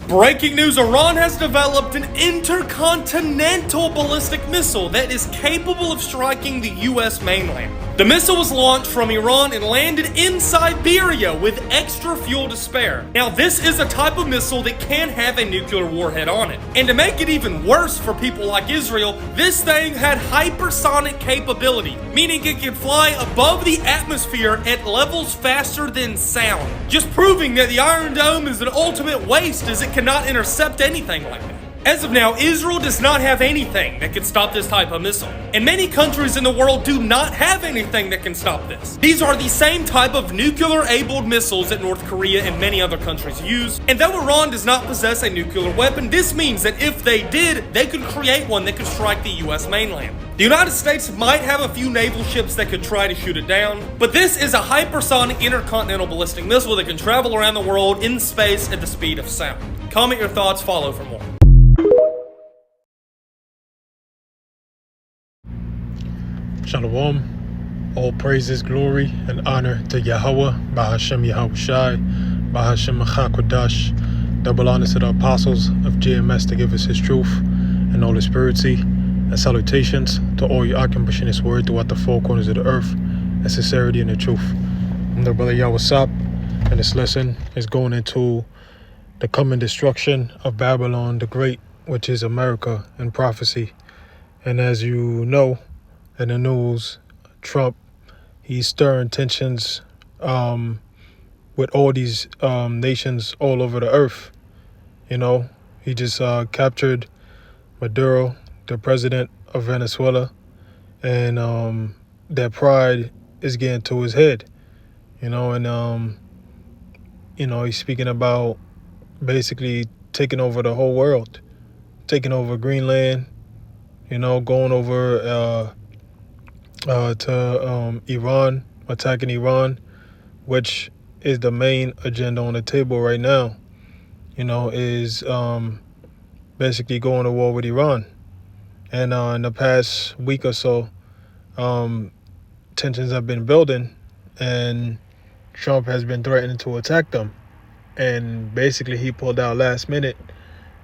Breaking news, Iran has developed an intercontinental ballistic missile that is capable of striking the US mainland. The missile was launched from Iran and landed in Siberia with extra fuel to spare. Now, this is a type of missile that can have a nuclear warhead on it. And to make it even worse for people like Israel, this thing had hypersonic capability, meaning it could fly above the atmosphere at levels faster than sound, just proving that the Iron Dome is an ultimate waste as it cannot intercept anything like that. As of now, Israel does not have anything that can stop this type of missile. And many countries in the world do not have anything that can stop this. These are the same type of nuclear-abled missiles that North Korea and many other countries use. And though Iran does not possess a nuclear weapon, this means that if they did, they could create one that could strike the US mainland. The United States might have a few naval ships that could try to shoot it down, but this is a hypersonic intercontinental ballistic missile that can travel around the world in space at the speed of sound. Comment your thoughts, follow for more. Shalom. All praises, glory, and honor to Yahweh, Bahashem Yahushai, Bahashem Machakodash. Double honor to the apostles of GMS to give us his truth and all his purity. And salutations to all you accomplishing his word throughout the four corners of the earth, and sincerity and the truth. I'm the brother Yahweh, and this lesson is going into the coming destruction of Babylon the Great, which is America in prophecy. And as you know, in the news, Trump, he's stirring tensions with all these nations all over the earth. You know, he just captured Maduro, the president of Venezuela, and that pride is getting to his head. You know, and he's speaking about basically taking over the whole world, taking over Greenland, going over to Iran, attacking Iran, which is the main agenda on the table right now, is basically going to war with Iran. And in the past week or so, tensions have been building, and Trump has been threatening to attack them. And basically he pulled out last minute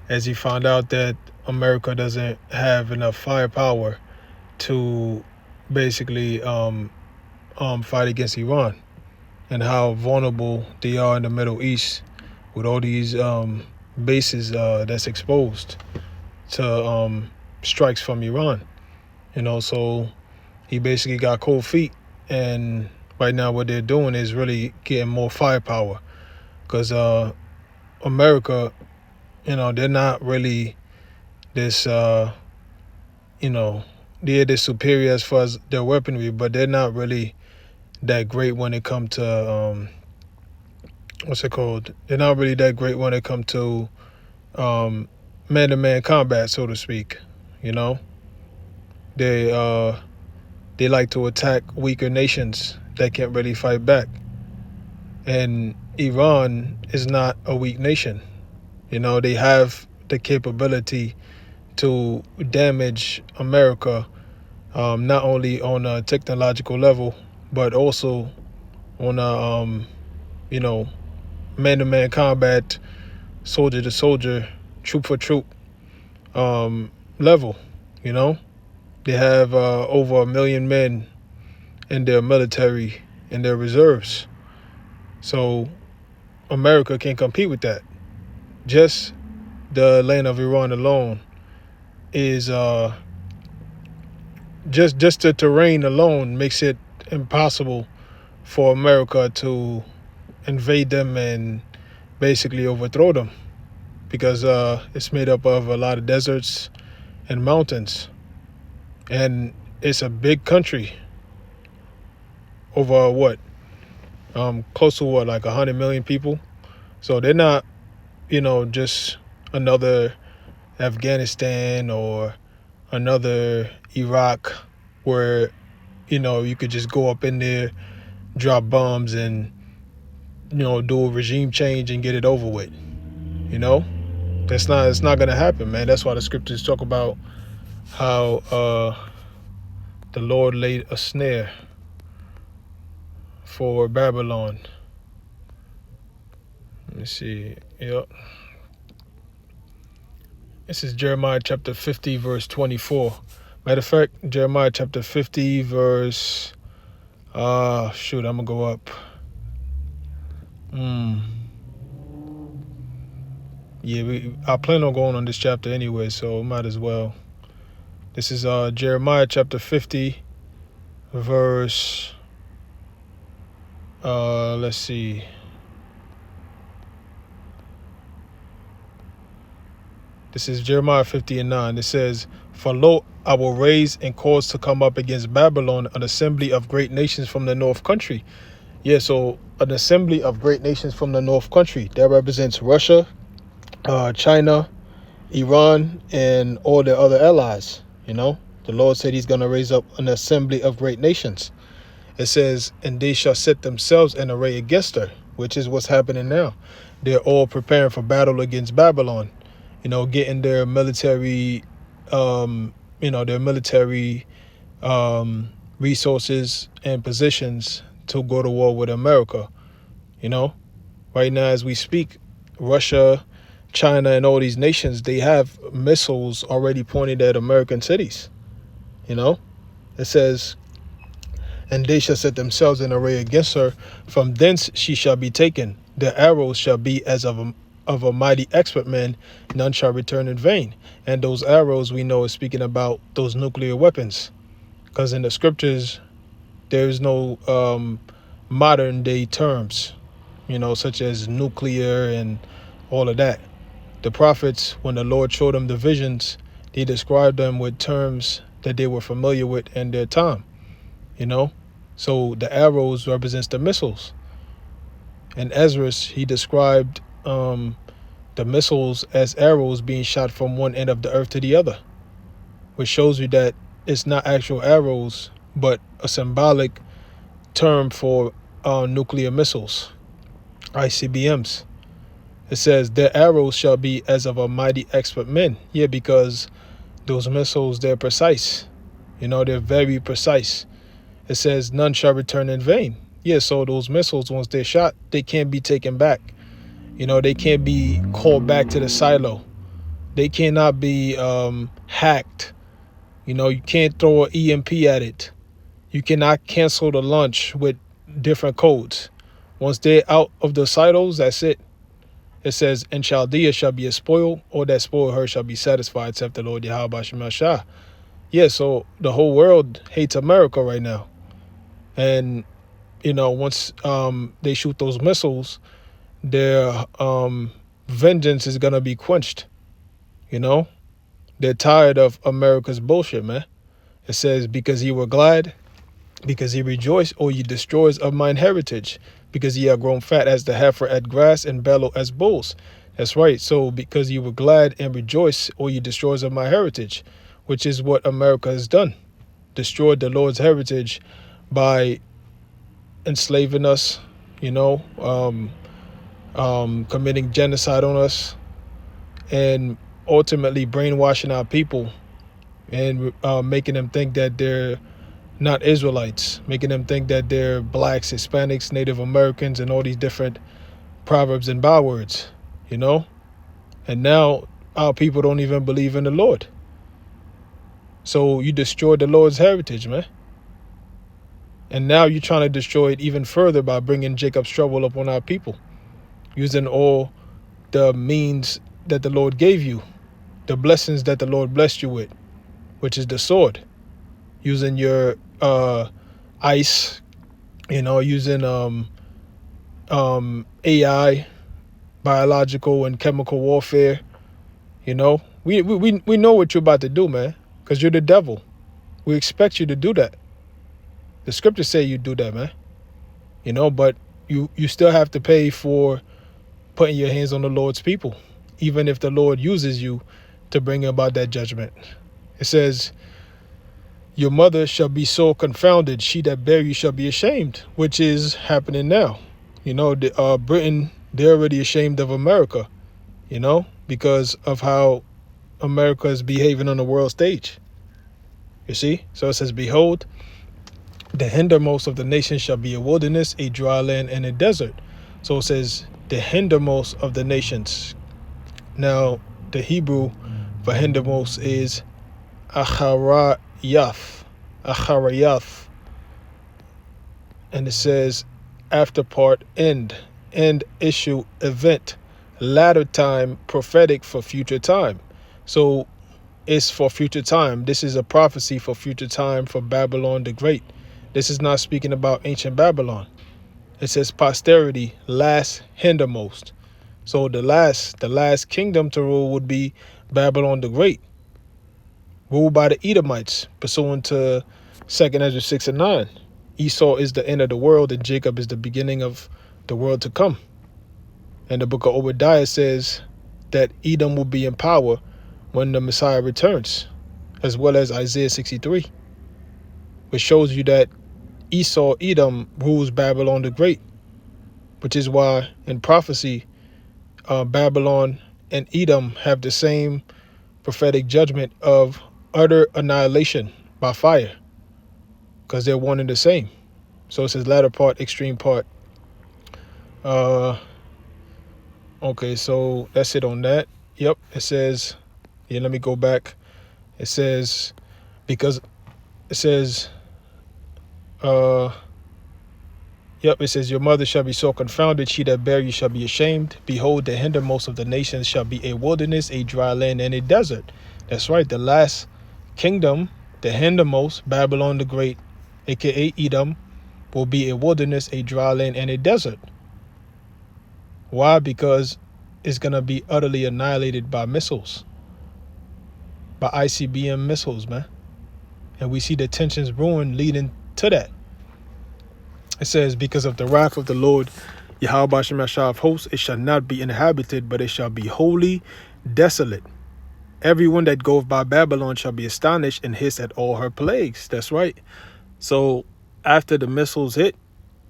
as he found out that America doesn't have enough firepower to basically fight against Iran, and how vulnerable they are in the Middle East with all these bases that's exposed to strikes from Iran. So he basically got cold feet, and right now what they're doing is really getting more firepower, because America, they're not really this they're the superior as far as their weaponry, but they're not really that great when it comes to They're not really that great when it comes to man-to-man combat, so to speak. They like to attack weaker nations that can't really fight back, and Iran is not a weak nation. They have the capability to damage America, not only on a technological level, but also on a, man-to-man combat, soldier-to-soldier, troop-for-troop level. They have over 1 million men in their military, in their reserves. So America can compete with that. Just the land of Iran alone is just the terrain alone makes it impossible for America to invade them and basically overthrow them, because it's made up of a lot of deserts and mountains, and it's a big country, over close to like 100 million people. So they're not just another Afghanistan or another Iraq where you could just go up in there, drop bombs, and do a regime change and get it over with. It's not gonna happen, man. That's why the scriptures talk about how the Lord laid a snare for Babylon. Let me see. Yep. This is Jeremiah chapter 50, verse 24. Matter of fact, Jeremiah chapter 50, verse... I'm going to go up. Yeah, I plan on going on this chapter anyway, so might as well. This is Jeremiah chapter 50, verse... let's see. This is Jeremiah 50 and 9. It says, "For lo, I will raise and cause to come up against Babylon an assembly of great nations from the north country." Yeah, so an assembly of great nations from the north country. That represents Russia, China, Iran, and all the other allies. You know, the Lord said he's going to raise up an assembly of great nations. It says, "And they shall set themselves in array against her," which is what's happening now. They're all preparing for battle against Babylon. You know, getting their military, resources and positions to go to war with America. You know, right now as we speak, Russia, China, and all these nations, they have missiles already pointed at American cities. You know, it says, "And they shall set themselves in array against her. From thence she shall be taken. Their arrows shall be as of a mighty expert man. None shall return in vain." And those arrows, we know, is speaking about those nuclear weapons. Because in the scriptures, there is no modern day terms, you know, such as nuclear and all of that. The prophets, when the Lord showed them the visions, they described them with terms that they were familiar with in their time, you know. So the arrows represents the missiles. And Ezra, he described the missiles as arrows being shot from one end of the earth to the other, which shows you that it's not actual arrows, but a symbolic term for nuclear missiles, ICBMs. It says, "Their arrows shall be as of a mighty expert men." Yeah, because those missiles, they're precise. You know, they're very precise. It says, "None shall return in vain." Yeah, so those missiles, once they're shot, they can't be taken back. You know, they can't be called back to the silo. They cannot be hacked. You know, you can't throw an EMP at it. You cannot cancel the launch with different codes. Once they're out of the silos, that's it. It says, "And Chaldea shall be a spoil, or that spoil her shall be satisfied, saith the Lord Yahweh Shemashah." Yeah, so the whole world hates America right now. And, you know, once they shoot those missiles, their vengeance is going to be quenched. You know, they're tired of America's bullshit, man. It says, "Because ye were glad, because ye rejoiced, O ye destroyers of mine heritage, because ye are grown fat as the heifer at grass and bellow as bulls." That's right. So because you were glad and rejoiced, O ye destroyers of my heritage, which is what America has done. Destroyed the Lord's heritage by enslaving us, you know, committing genocide on us, and ultimately brainwashing our people and making them think that they're not Israelites, making them think that they're blacks, Hispanics, Native Americans, and all these different proverbs and bywords, you know. And now our people don't even believe in the Lord. So you destroyed the Lord's heritage, man. And now you're trying to destroy it even further by bringing Jacob's trouble upon our people, using all the means that the Lord gave you, the blessings that the Lord blessed you with, which is the sword, using your ice, you know, using AI, biological and chemical warfare. You know, we know what you're about to do, man, because you're the devil. We expect you to do that. The scriptures say you do that, man. You know, but you still have to pay for putting your hands on the Lord's people, even if the Lord uses you to bring about that judgment. It says, "Your mother shall be so confounded, she that bare you shall be ashamed," which is happening now. You know, Britain, they're already ashamed of America, you know, because of how America is behaving on the world stage. You see? So it says, "Behold, the hindermost of the nations shall be a wilderness, a dry land, and a desert." So it says, the hindermost of the nations. Now, the Hebrew for hindermost is Acharayath. Acharayath. And it says after part, end issue, event, latter time, prophetic for future time. So it's for future time. This is a prophecy for future time for Babylon the Great. This is not speaking about ancient Babylon. It says posterity, last, hindermost. So the last kingdom to rule would be Babylon the Great, ruled by the Edomites, pursuant to 2nd Ezra 6 and 9. Esau is the end of the world, and Jacob is the beginning of the world to come. And the book of Obadiah says that Edom will be in power when the Messiah returns, as well as Isaiah 63, which shows you that Esau, Edom, rules Babylon the Great, which is why in prophecy, Babylon and Edom have the same prophetic judgment of utter annihilation by fire, because they're one and the same. So it says latter part, extreme part. Okay, so that's it on that. Yep, it says, yeah, let me go back. It says, because it says, yep, it says, your mother shall be so confounded, she that bare you shall be ashamed. Behold, the hindermost of the nations shall be a wilderness, a dry land, and a desert. That's right, the last kingdom, the hindermost, Babylon the Great, aka Edom, will be a wilderness, a dry land, and a desert. Why? Because it's going to be utterly annihilated by missiles, by ICBM missiles, man. And we see the tensions brewing leading to that. It says, because of the wrath of the Lord, Yahweh Bashem Yashah of hosts, it shall not be inhabited, but it shall be wholly desolate. Everyone that goeth by Babylon shall be astonished and hiss at all her plagues. That's right. So after the missiles hit,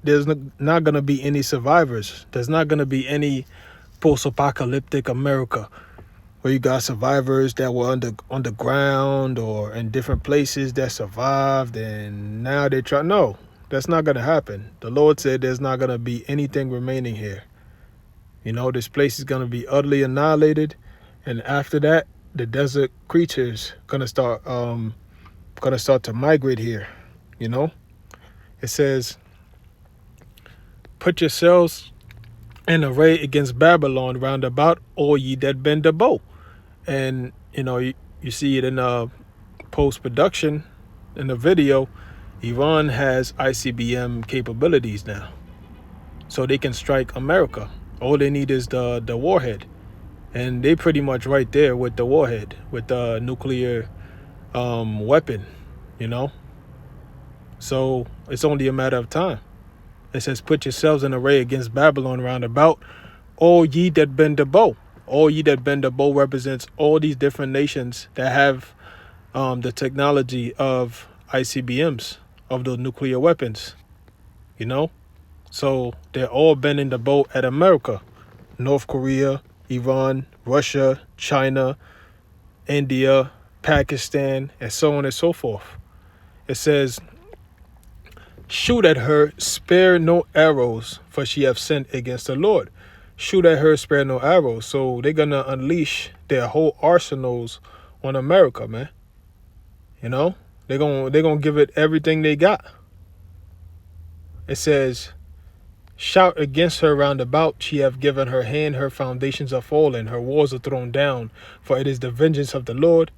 there's not going to be any survivors. There's not going to be any post-apocalyptic America where you got survivors that were underground or in different places that survived and now they're trying. No, that's not going to happen. The Lord said there's not going to be anything remaining here. You know, this place is going to be utterly annihilated. And after that, the desert creatures going to start to migrate here. You know, it says, put yourselves in array against Babylon round about, all ye that bend the bow. And, you know, you see it in post-production, in the video, Iran has ICBM capabilities now. So they can strike America. All they need is the warhead. And they pretty much right there with the warhead, with the nuclear weapon, you know. So it's only a matter of time. It says, put yourselves in array against Babylon round about, all ye that bend the bow. All ye that bend the bow represents all these different nations that have the technology of ICBMs, of the nuclear weapons, you know. So they're all bending the bow at America. North Korea, Iran, Russia, China, India, Pakistan, and so on and so forth. It says, shoot at her, spare no arrows, for she hath sinned against the Lord. Shoot at her, spare no arrows. So they're going to unleash their whole arsenals on America, man. You know, they're going to give it everything they got. It says, shout against her round about. She hath given her hand, her foundations are fallen, her walls are thrown down. For it is the vengeance of the Lord,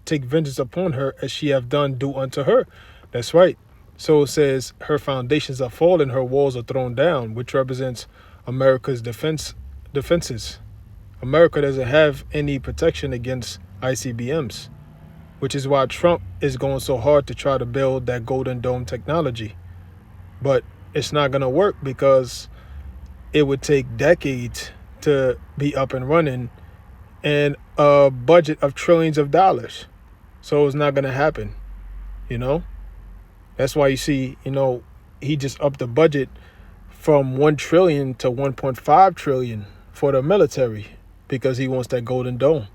take vengeance upon her, as she hath done, do unto her. That's right. So it says her foundations are fallen, her walls are thrown down, which represents America's defenses. America doesn't have any protection against ICBMs, which is why Trump is going so hard to try to build that Golden Dome technology. But it's not going to work because it would take decades to be up and running and a budget of trillions of dollars. So it's not going to happen, you know. That's why you see, you know, he just upped the budget from 1 trillion to 1.5 trillion for the military because he wants that Golden Dome.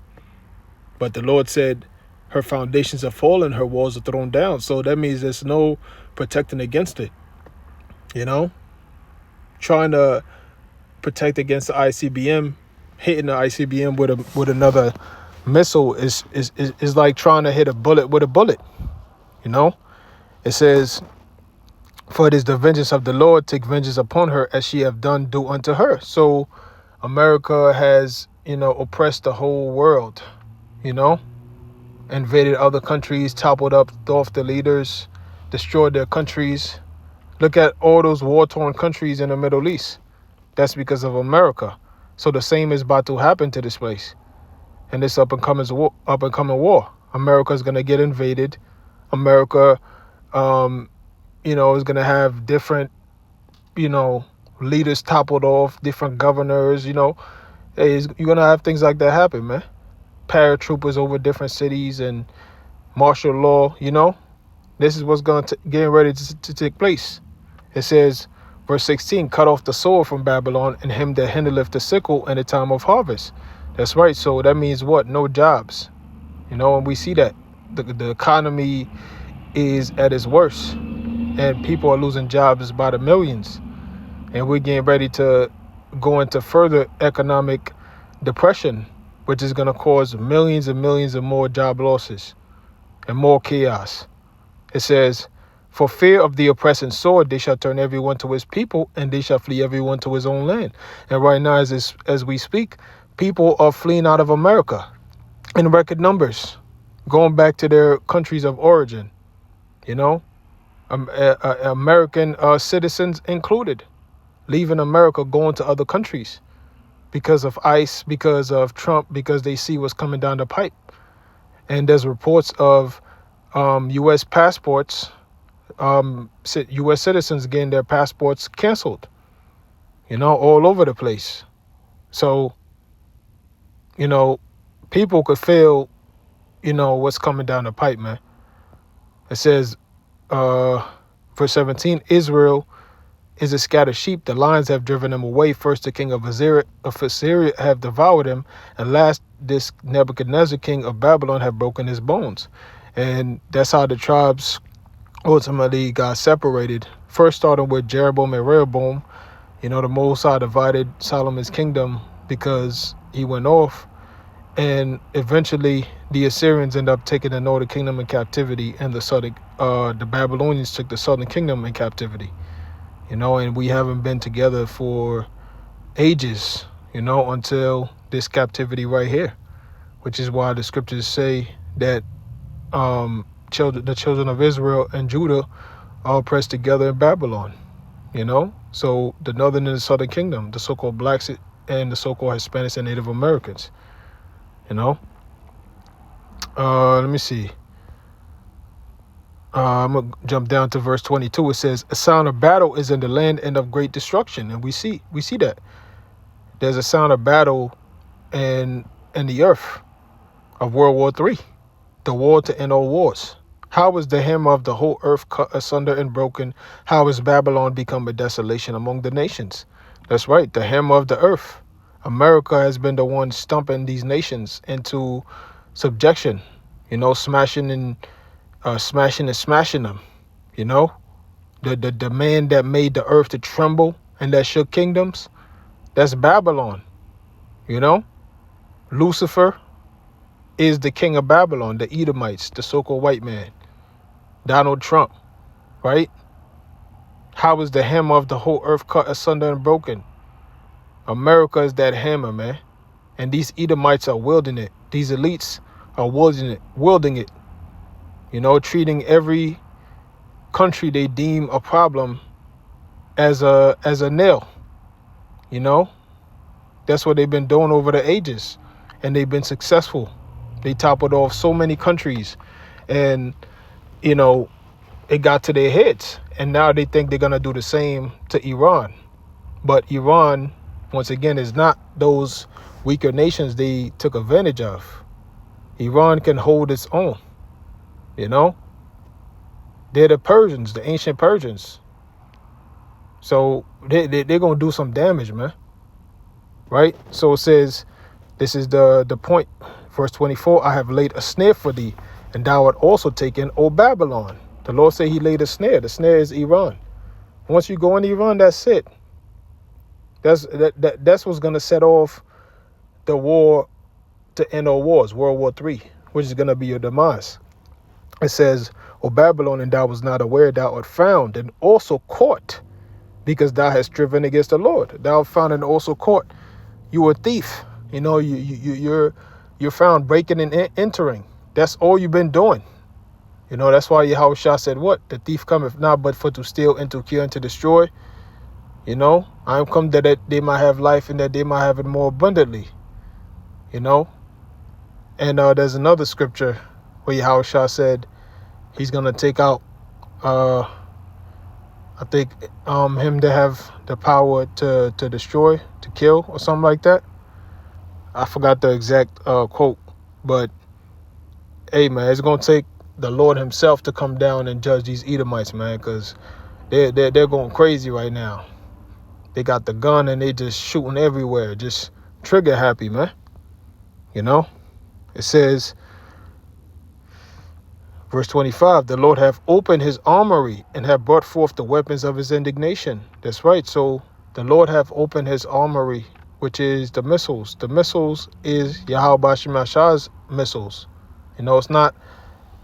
But the Lord said her foundations are fallen, her walls are thrown down. So that means there's no protecting against it, you know. Trying to protect against the ICBM, hitting the ICBM with another missile is like trying to hit a bullet with a bullet. You know, it says, "For it is the vengeance of the Lord, take vengeance upon her, as she have done, do unto her." So America has, oppressed the whole world, invaded other countries, toppled up off the leaders, destroyed their countries. Look at all those war-torn countries in the Middle East. That's because of America. So the same is about to happen to this place. And this up and coming war. America is going to get invaded. America, is going to have different, leaders toppled off, different governors, Hey, you're going to have things like that happen, man. Paratroopers over different cities and martial law, This is what's getting ready to take place. It says, verse 16, cut off the sword from Babylon and him that handleth the sickle in the time of harvest. That's right. So that means what? No jobs. And we see that the economy is at its worst and people are losing jobs by the millions. And we're getting ready to go into further economic depression, which is going to cause millions and millions of more job losses and more chaos. It says, for fear of the oppressing sword, they shall turn everyone to his people, and they shall flee everyone to his own land. And right now, as we speak, people are fleeing out of America in record numbers, going back to their countries of origin, American citizens included, leaving America, going to other countries because of ICE, because of Trump, because they see what's coming down the pipe. And there's reports of U.S. passports, U.S. citizens getting their passports canceled, all over the place. So, people could feel, what's coming down the pipe, man. It says, verse 17, Israel is a scattered sheep. The lions have driven him away. First, the king of Assyria have devoured him. And last, this Nebuchadnezzar, king of Babylon, have broken his bones. And that's how the tribes ultimately got separated. First, starting with Jeroboam and Rehoboam. The Most High divided Solomon's kingdom because he went off. And eventually, the Assyrians end up taking the northern kingdom in captivity, and the Babylonians took the southern kingdom in captivity. And we haven't been together for ages, until this captivity right here, which is why the scriptures say that the children of Israel and Judah are pressed together in Babylon, So the northern and the southern kingdom, the so-called blacks and the so-called Hispanics and Native Americans, let me see. I'm going to jump down to verse 22. It says, a sound of battle is in the land and of great destruction. And we see that. There's a sound of battle in the earth of World War III, the war to end all wars. How is the hem of the whole earth cut asunder and broken? How is Babylon become a desolation among the nations? That's right, the hem of the earth. America has been the one stumping these nations into subjection, smashing and smashing them, the man that made the earth to tremble and that shook kingdoms, that's Babylon. Lucifer is the king of Babylon, the Edomites, the so-called white man, Donald Trump, right? How is the hem of the whole earth cut asunder and broken? America is that hammer, man. And these Edomites are wielding it. These elites are wielding it. Treating every country they deem a problem as a nail. That's what they've been doing over the ages. And they've been successful. They toppled off so many countries. And, it got to their heads. And now they think they're going to do the same to Iran. But Iran, once again, is not those weaker nations they took advantage of. Iran can hold its own. They're the Persians, the ancient Persians. So they're going to do some damage, man. Right? So it says, this is the point. Verse 24, I have laid a snare for thee, and thou art also taken, O Babylon. The Lord said he laid a snare. The snare is Iran. Once you go in Iran, that's it. That's what's going to set off the war to end all wars, World War III, which is going to be your demise. It says, O Babylon, and thou was not aware, thou art found and also caught, because thou hast striven against the Lord. Thou found and also caught. You were a thief. You know, you're found breaking and entering. That's all you've been doing. You know, that's why Yahushua said, what? The thief cometh not but for to steal and to kill and to destroy. You know, I am come that they might have life and that they might have it more abundantly. You know, and there's another scripture where Yahushua said he's going to take out, I think, him to have the power to destroy, to kill, or something like that. I forgot the exact quote, but hey, man, it's going to take the Lord himself to come down and judge these Edomites, man, because they're going crazy right now. They got the gun and they just shooting everywhere, just trigger happy, man. You know, it says, verse 25, the Lord hath opened his armory and have brought forth the weapons of his indignation. That's right. So the Lord hath opened his armory, which is the missiles. The missiles is Yahweh Bashim Ashah's missiles. You know, it's not,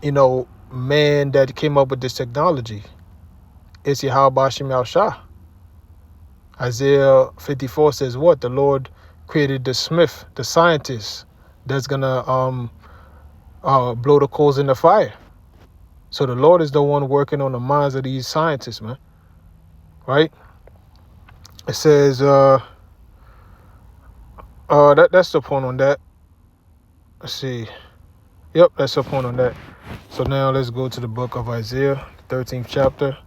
you know, man that came up with this technology. It's Yahweh Bashim Ashah. Isaiah 54 says what? The Lord created the smith, the scientist that's going to blow the coals in the fire. So the Lord is the one working on the minds of these scientists, man. Right? It says, that's the point on that. Let's see. Yep, that's the point on that. So now let's go to the book of Isaiah, 13th chapter.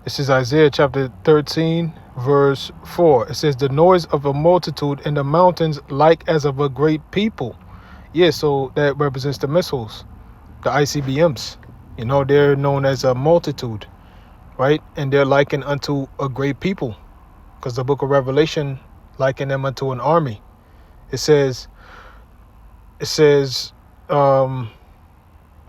This is Isaiah chapter 13, verse 4. It says, the noise of a multitude in the mountains like as of a great people. Yeah, so that represents the missiles, the ICBMs. You know, they're known as a multitude, right? And they're likened unto a great people, because the book of Revelation likened them unto an army. It says,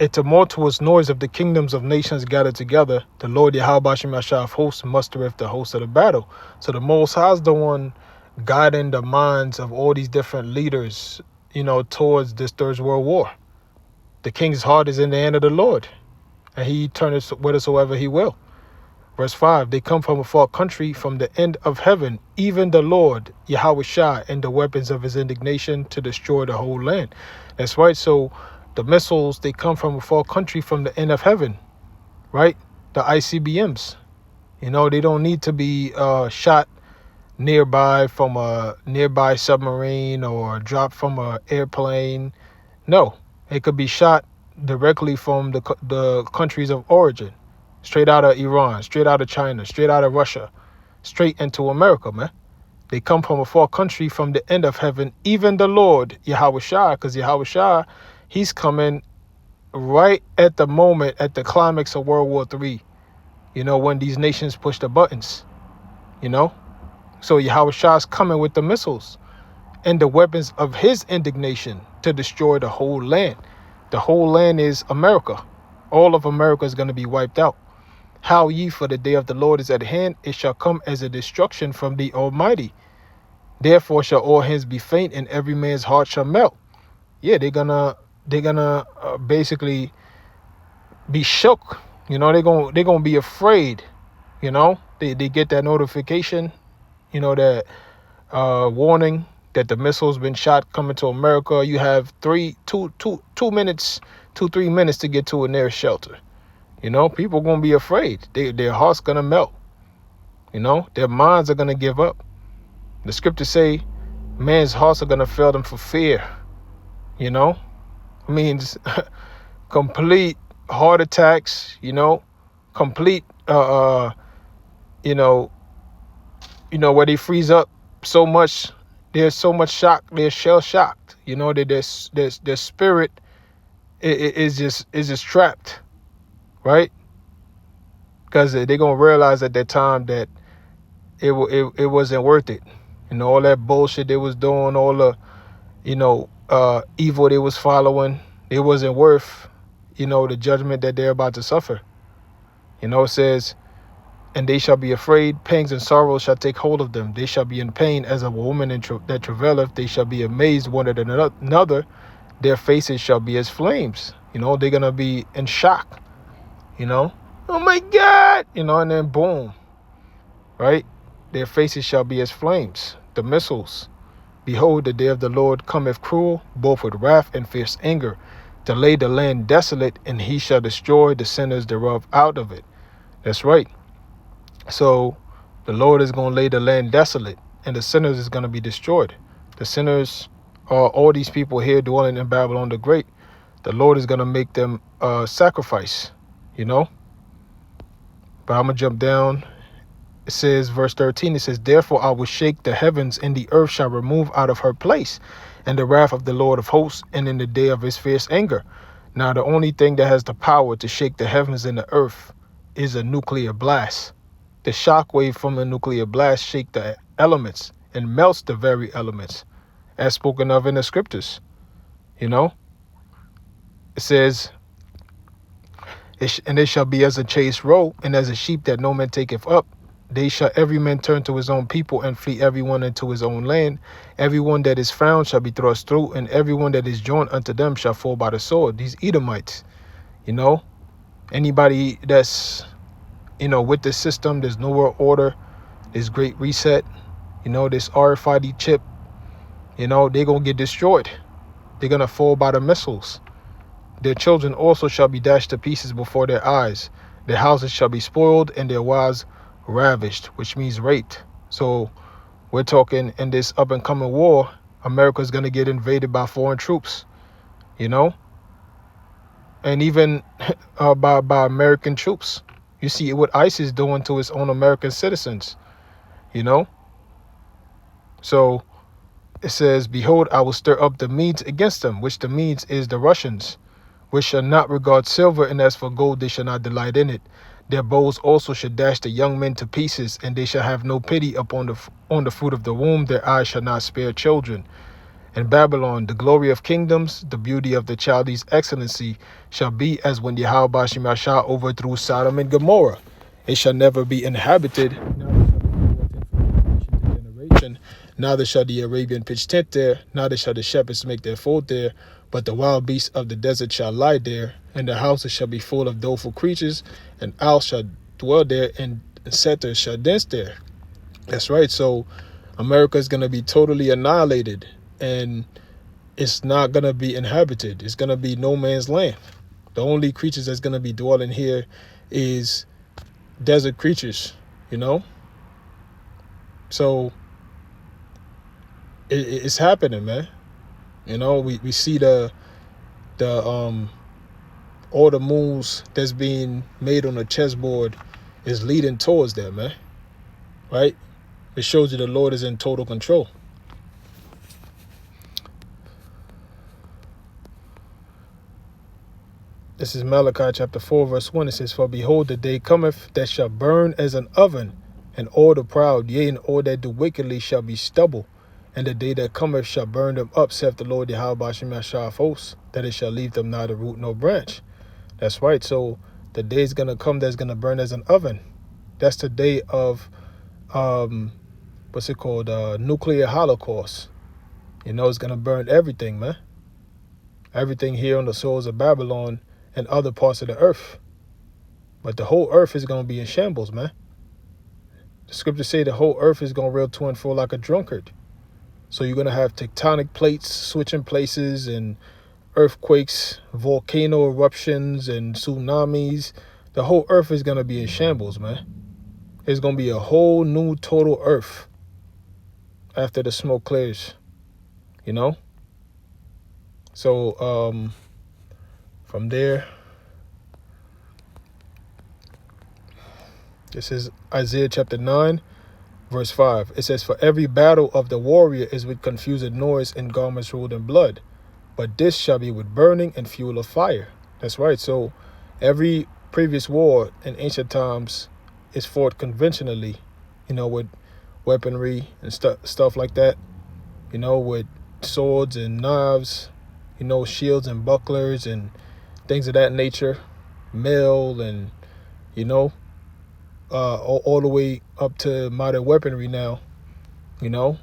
a tumultuous noise of the kingdoms of nations gathered together. The Lord Yahweh Bashim Ashah of hosts mustereth the host of the battle. So the Most High is the one guiding the minds of all these different leaders, you know, towards this Third World War. The king's heart is in the hand of the Lord, and he turneth whithersoever he will. Verse 5, they come from a far country, from the end of heaven, even the Lord, Yahweh Shai, and the weapons of his indignation to destroy the whole land. That's right. So the missiles, they come from a far country, from the end of heaven, right? The ICBMs, you know, they don't need to be shot nearby from a nearby submarine or dropped from an airplane. No, it could be shot directly from the countries of origin, straight out of Iran, straight out of China, straight out of Russia, straight into America, man. They come from a far country, from the end of heaven, even the Lord, Yahweh Shai, because Yahweh Shai, he's coming right at the moment, at the climax of World War III, you know, when these nations push the buttons, you know. So Yahweh Shai's coming with the missiles and the weapons of his indignation to destroy the whole land. The whole land is America. All of America is going to be wiped out. How ye, for the day of the Lord is at hand, it shall come as a destruction from the Almighty. Therefore shall all hands be faint, and every man's heart shall melt. Yeah, they're gonna basically be shook. You know, they're gonna be afraid. You know, they get that notification, you know, that warning that the missile's been shot coming to America. You have 3 minutes to get to a nearest shelter. You know, people gonna be afraid. Their heart's gonna melt. You know, their minds are gonna give up. The scriptures say man's hearts are gonna fail them for fear. You know, it means complete heart attacks. You know, complete you know, where they freeze up so much. There's so much shock. They're shell shocked. You know, that their spirit is just trapped, right? Because they're gonna realize at that time that it wasn't worth it. You know, all that bullshit they was doing, all the, you know, evil they was following, it wasn't worth, you know, the judgment that they're about to suffer. You know, it says, And they shall be afraid, pangs and sorrows shall take hold of them. They shall be in pain as a woman that travaileth. They shall be amazed one at another. Their faces shall be as flames. They're going to be in shock, Oh my God, and then boom, right? Their faces shall be as flames, the missiles. Behold, the day of the Lord cometh cruel, both with wrath and fierce anger, to lay the land desolate, and he shall destroy the sinners thereof out of it. That's right. So the Lord is going to lay the land desolate, and the sinners is going to be destroyed. The sinners are all these people here dwelling in Babylon the Great. The Lord is going to make them sacrifice, But I'm going to jump down. It says, verse 13, it says, therefore I will shake the heavens, and the earth shall remove out of her place, and the wrath of the Lord of hosts, and in the day of his fierce anger. Now, the only thing that has the power to shake the heavens and the earth is a nuclear blast. The shock wave from a nuclear blast shake the elements and melts the very elements, as spoken of in the scriptures. It says, and it shall be as a chased roe, and as a sheep that no man taketh up. They shall every man turn to his own people, and flee every one into his own land. Every one that is found shall be thrust through, and every one that is joined unto them shall fall by the sword. These Edomites, anybody that's, with this system, there's no world order, this great reset, this RFID chip, they're going to get destroyed. They're going to fall by the missiles. Their children also shall be dashed to pieces before their eyes. Their houses shall be spoiled, and their wives ravished, which means raped. So we're talking in this up and coming war, America's going to get invaded by foreign troops, and even by American troops. You see what ICE is doing to its own American citizens, So it says, behold, I will stir up the Medes against them, which the Medes is the Russians, which shall not regard silver, and as for gold, they shall not delight in it. Their bows also shall dash the young men to pieces, and they shall have no pity upon the fruit of the womb. Their eyes shall not spare children. And Babylon, the glory of kingdoms, the beauty of the Chaldees' excellency, shall be as when Yahweh Bashimashah overthrew Sodom and Gomorrah. It shall never be inhabited, neither shall the Arabian pitch tent there, neither shall the shepherds make their fold there, but the wild beasts of the desert shall lie there, and the houses shall be full of doleful creatures, and owls shall dwell there, and satyrs shall dance there. That's right. So America is going to be totally annihilated, and it's not going to be inhabited. It's going to be no man's land. The only creatures that's going to be dwelling here is desert creatures, So it's happening, man. We see all the moves that's being made on the chessboard is leading towards that, man. Right? It shows you the Lord is in total control. This is Malachi chapter 4, verse 1. It says, for behold, the day cometh that shall burn as an oven, and all the proud, yea, and all that do wickedly shall be stubble. And the day that cometh shall burn them up, saith the Lord Yahweh Bashimashah of hosts, that it shall leave them neither root nor branch. That's right. So the day is going to come that's going to burn as an oven. That's the day of, nuclear holocaust. It's going to burn everything, man. Everything here on the soils of Babylon and other parts of the earth. But the whole earth is going to be in shambles, man. The scriptures say the whole earth is going to reel to and fro like a drunkard. So you're going to have tectonic plates switching places, and earthquakes, volcano eruptions, and tsunamis. The whole earth is going to be in shambles, man. It's going to be a whole new total earth after the smoke clears, So from there, this is Isaiah chapter 9, verse 5. It says, for every battle of the warrior is with confused noise and garments rolled in blood, but this shall be with burning and fuel of fire. That's right. So every previous war in ancient times is fought conventionally, with weaponry and stuff like that, with swords and knives, shields and bucklers and things of that nature, mail and, all the way up to modern weaponry now, you know,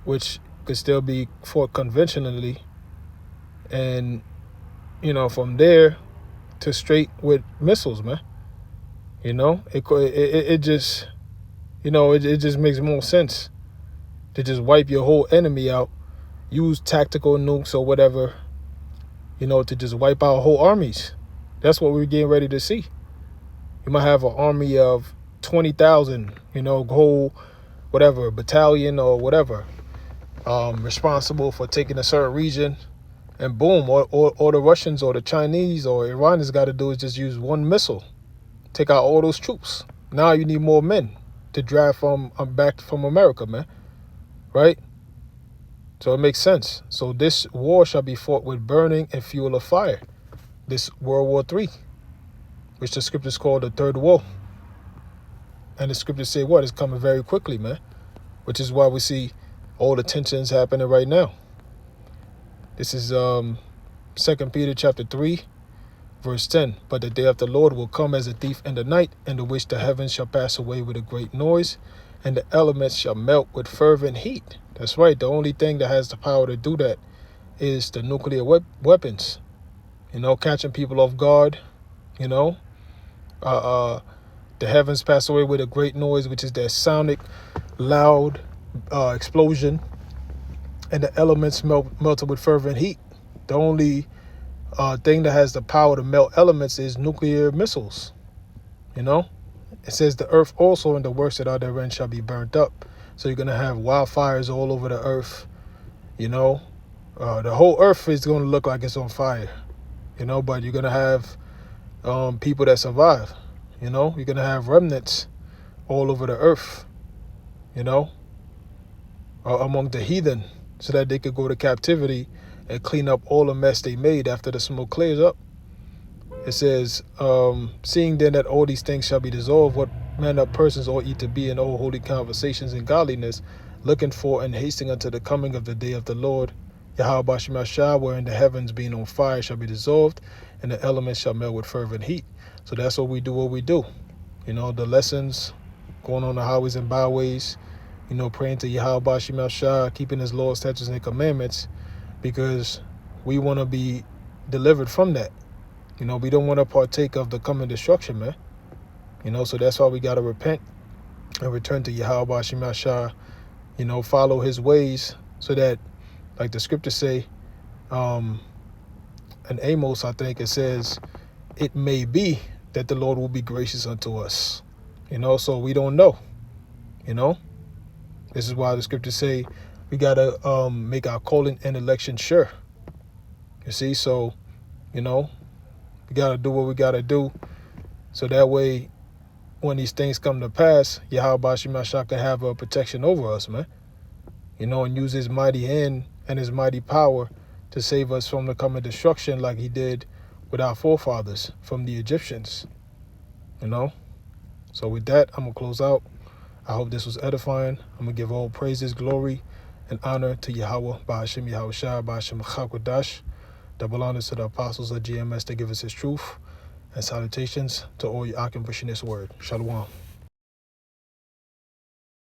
which could still be fought conventionally. And, from there to straight with missiles, man. It just, it just makes more sense to just wipe your whole enemy out, use tactical nukes or whatever, to just wipe out whole armies. That's what we're getting ready to see. You might have an army of 20,000, whole whatever battalion or whatever, responsible for taking a certain region, and boom, or the Russians or the Chinese or Iranians got to do is just use one missile, take out all those troops. Now you need more men to drive back from America, man. Right? So it makes sense. So this war shall be fought with burning and fuel of fire. This World War III, which the scriptures call the third war. And the scriptures say what? It's coming very quickly, man. Which is why we see all the tensions happening right now. This is 2 Peter chapter 3, verse 10. But the day of the Lord will come as a thief in the night, in the which the heavens shall pass away with a great noise, and the elements shall melt with fervent heat. That's right. The only thing that has the power to do that is the nuclear weapons. Catching people off guard. The heavens pass away with a great noise, which is that sonic, loud explosion, and the elements melted with fervent heat. The only thing that has the power to melt elements is nuclear missiles. It says the earth also and the works that are therein shall be burnt up. So you're going to have wildfires all over the earth. The whole earth is going to look like it's on fire. But you're going to have people that survive. You're going to have remnants all over the earth, among the heathen, so that they could go to captivity and clean up all the mess they made after the smoke clears up. It says, seeing then that all these things shall be dissolved, what manner of persons ought ye to be in all holy conversations and godliness, looking for and hasting unto the coming of the day of the Lord, Yahweh Bashim Ashah, wherein the heavens being on fire shall be dissolved, and the elements shall melt with fervent heat. So that's what we do. The lessons, going on the highways and byways, praying to Yahweh Bashim Ashah, keeping his laws, statutes, and commandments, because we want to be delivered from that. We don't want to partake of the coming destruction, man. So that's why we got to repent and return to Yahweh Bashim Ashah, follow his ways, so that, like the scriptures say, in Amos, I think it says, it may be that the Lord will be gracious unto us. So we don't know. This is why the scriptures say we got to make our calling and election sure. You see, so, we got to do what we got to do, so that way, when these things come to pass, Yahweh Bashim Ashah can have a protection over us, man. And use his mighty hand and his mighty power to save us from the coming destruction, like he did with our forefathers from the Egyptians. So with that, I'm going to close out. I hope this was edifying. I'm going to give all praises, glory, and honor to Yahweh, Bahashim Yahweh Shai, Bahashim Chakwadash. Double honors to the apostles of GMS to give us his truth. And salutations to all your Akim pushing this word. Shalom.